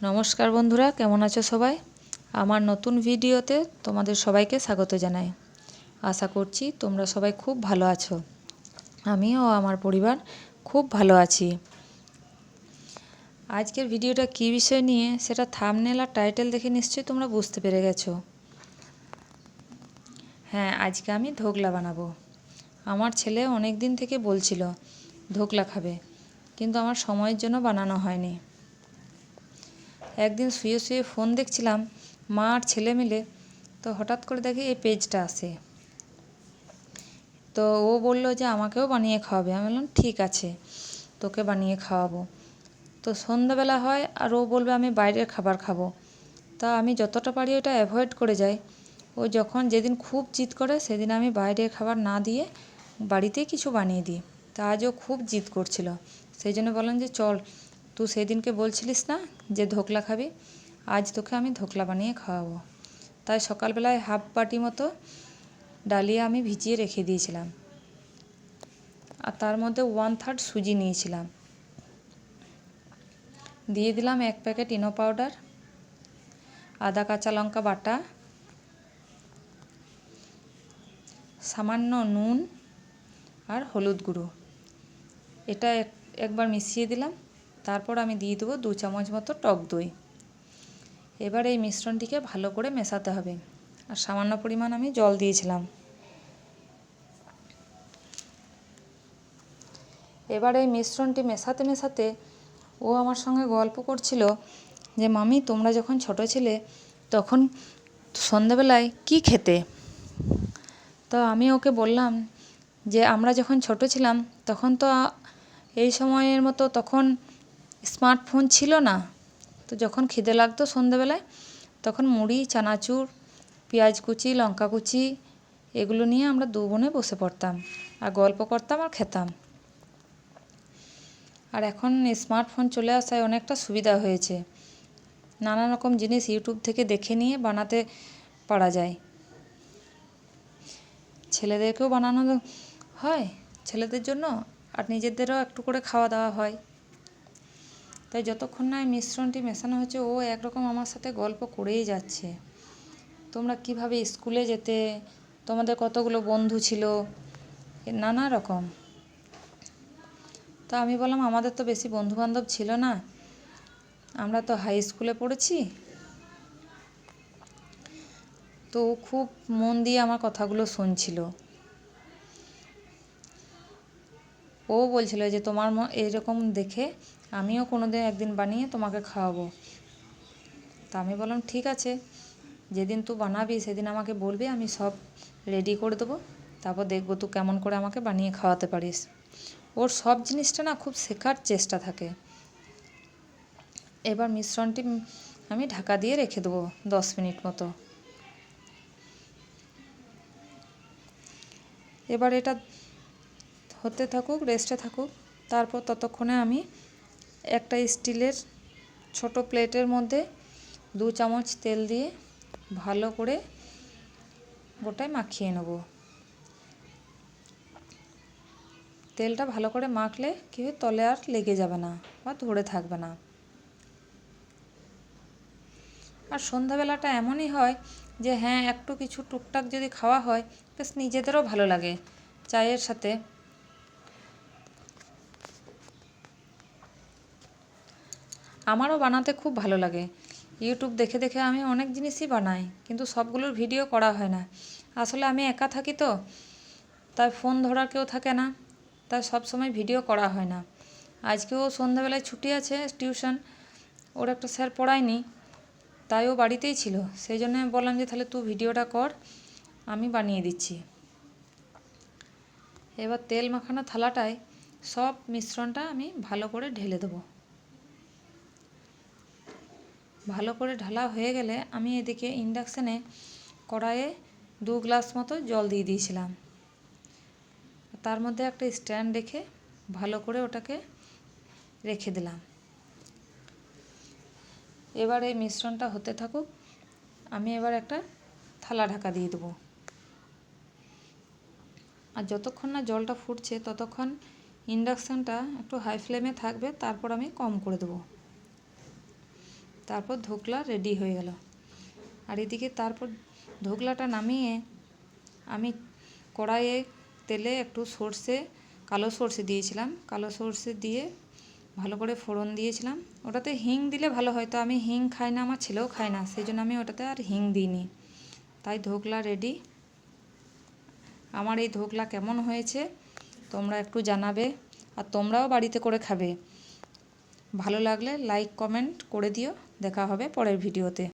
নমস্কার বন্ধুরা, কেমন আছো সবাই? আমার নতুন ভিডিওতে তোমাদের সবাইকে স্বাগত জানাই। আশা করছি তোমরা সবাই খুব ভালো আছো। আমিও আমার পরিবার খুব ভালো আছি। আজকের ভিডিওটা কী বিষয় নিয়ে সেটা থাম্বনেল আর টাইটেল দেখে নিশ্চয়ই তোমরা বুঝতে পেরে গেছো। হ্যাঁ, আজকে আমি ধোকলা বানাবো। আমার ছেলে অনেক দিন থেকে বলছিল ধোকলা খাবে, কিন্তু আমার সময়ের জন্য বানানো হয়নি। একদিন শুয়ে শুয়ে ফোন দেখছিলাম, মা আর ছেলে মিলে, তো হঠাৎ করে দেখি এই পেজটা আসে। তো ও বলল যে আমাকেও বানিয়ে খাওয়াবে। আমি বললাম ঠিক আছে, তোকে বানিয়ে খাওয়াবো। তো সন্ধ্যাবেলা হয় আর ও বলবে আমি বাইরের খাবার খাবো। তা আমি যতটা পারি ওটা অ্যাভয়েড করে যাই। ও যখন যেদিন খুব জিদ করে সেদিন আমি বাইরের খাবার না দিয়ে বাড়িতেই কিছু বানিয়ে দিই। তা আজও খুব জিদ করছিল, সেই জন্য বললাম যে চল, তুই সেদিনকে বলছিলিস না যে ধোকলা খাবি, আজ তোকে আমি ধোকলা বানিয়ে খাওয়াবো। তাই সকালবেলায় হাফ বাটি মতো ডালিয়া আমি ভিজিয়ে রেখে দিয়েছিলাম, আর তার মধ্যে 1/3 সুজি নিয়েছিলাম। দিয়ে দিলাম 1 প্যাকেট ইনো পাউডার, আদা কাঁচা লঙ্কা বাটা, সামান্য নুন আর হলুদ গুঁড়ো। এটা একবার মিশিয়ে দিলাম। তারপর আমি দিয়ে দেবো 2 চামচ মতো টক দই। এবার এই মিশ্রণটিকে ভালো করে মেশাতে হবে, আর সামান্য পরিমাণ আমি জল দিয়েছিলাম। এবার এই মিশ্রণটি মেশাতে মেশাতে ও আমার সঙ্গে গল্প করছিল যে মামি, তোমরা যখন ছোট ছিলে তখন সন্ধ্যাবেলায় কি খেতে? তো আমি ওকে বললাম যে আমরা যখন ছোট ছিলাম তখন তো এই সময়ের মতো তখন স্মার্টফোন ছিল না। তো যখন খিদে লাগতো সন্ধ্যাবেলায় তখন মুড়ি, চানাচুর, পেঁয়াজ কুচি, লঙ্কা কুচি এগুলো নিয়ে আমরা দু বোনে বসে পড়তাম আর গল্প করতাম আর খেতাম। আর এখন স্মার্টফোন চলে আসায় অনেকটা সুবিধা হয়েছে। নানা রকম জিনিস ইউটিউব থেকে দেখে নিয়ে বানাতে পারা যায়। ছেলেদেরকেও বানানো হয় ছেলেদের জন্য, আর নিজেদেরও একটু করে খাওয়া দাওয়া হয়। তাই যতক্ষণ না এই মিশ্রণটি মেশানো হচ্ছে ও একরকম আমার সাথে গল্প করেই যাচ্ছে। তোমরা কিভাবে স্কুলে যেতে, তোমাদের কতগুলো বন্ধু ছিল, নানা রকম। তা আমি বললাম আমাদের তো বেশি বন্ধুবান্ধব ছিল না, আমরা তো হাই স্কুলে পড়েছি। তো ও খুব মন দিয়ে আমার কথাগুলো শুনছিল। ও বলছিল যে তোমার এইরকম দেখে আমিও কোনোদিন একদিন বানিয়ে তোমাকে খাওয়াবো। তা আমি বললাম ঠিক আছে, যেদিন তুই বানাবি সেদিন আমাকে বলবি, আমি সব রেডি করে দেবো। তারপর দেখবো তুই কেমন করে আমাকে বানিয়ে খাওয়াতে পারিস। ওর সব জিনিসটা না খুব শেখার চেষ্টা থাকে। এবার মিশ্রণটি আমি ঢাকা দিয়ে রেখে দেবো 10 মিনিট মতো। এবার এটা হতে থাকুক, রেস্টে থাকুক। তারপর ততক্ষণে আমি একটা স্টিলের ছোট প্লেটের মধ্যে 2 চামচ তেল দিয়ে ভালো করে গোটায় মাখিয়ে নেব। তেলটা ভালো করে মাখলে কি হয়, তলে আর লেগে যাবে না বা ধরে থাকবে না। আর সন্ধ্যাবেলাটা এমনই হয় যে হ্যাঁ, একটু কিছু টুকটাক যদি খাওয়া হয় বেশ নিজেদেরও ভালো লাগে চায়ের সাথে। আমারও বানাতে খুব ভালো লাগে। ইউটিউব দেখে দেখে আমি অনেক জিনিসই বানাই, কিন্তু সবগুলোর ভিডিও করা হয় না। আসলে আমি একা থাকি তো, তাই ফোন ধরার কেউ থাকে না, তাই সব সময় ভিডিও করা হয় না। আজকেও সন্ধ্যাবেলায় ছুটি আছে টিউশন, ওর একটা স্যার পড়ায়নি, তাই ও বাড়িতেই ছিল। সেই জন্য আমি বললাম যে তাহলে তুই ভিডিওটা কর, আমি বানিয়ে দিচ্ছি। এবার তেল মাখানো থালাটায় সব মিশ্রণটা আমি ভালো করে ঢেলে দেবো। ভালো করে ঢালা হয়ে গেলে আমি এদিকে ইন্ডাকশানে কড়াইয়ে 2 গ্লাস মতো জল দিয়ে দিয়েছিলাম। তার মধ্যে একটা স্ট্যান্ড রেখে ভালো করে ওটাকে রেখে দিলাম। এবার এই মিশ্রণটা হতে থাকুক, আমি এবার একটা থালা ঢাকা দিয়ে দেবো। আর যতক্ষণ না জলটা ফুটছে ততক্ষণ ইন্ডাকশানটা একটু হাই ফ্লেমে থাকবে, তারপর আমি কম করে দেবো। তারপর ধোকলা রেডি হয়ে গেল। আর এদিকে তারপর ধোকলাটা নামিয়ে আমি কড়াইয়ে তেলে একটু কালো সর্ষে দিয়েছিলাম। কালো সর্ষে দিয়ে ভালো করে ফোড়ন দিয়েছিলাম। ওটাতে হিং দিলে ভালো হয়, তো আমি হিং খাই না, আমার ছেলেও খায় না, সেই জন্য আমি ওটাতে আর হিং দিইনি। তাই ধোকলা রেডি। আমার এই ধোকলা কেমন হয়েছে তোমরা একটু জানাবে, আর তোমরাও বাড়িতে করে খাবে। ভালো লাগলে লাইক কমেন্ট করে দিও। দেখা হবে পরের ভিডিওতে।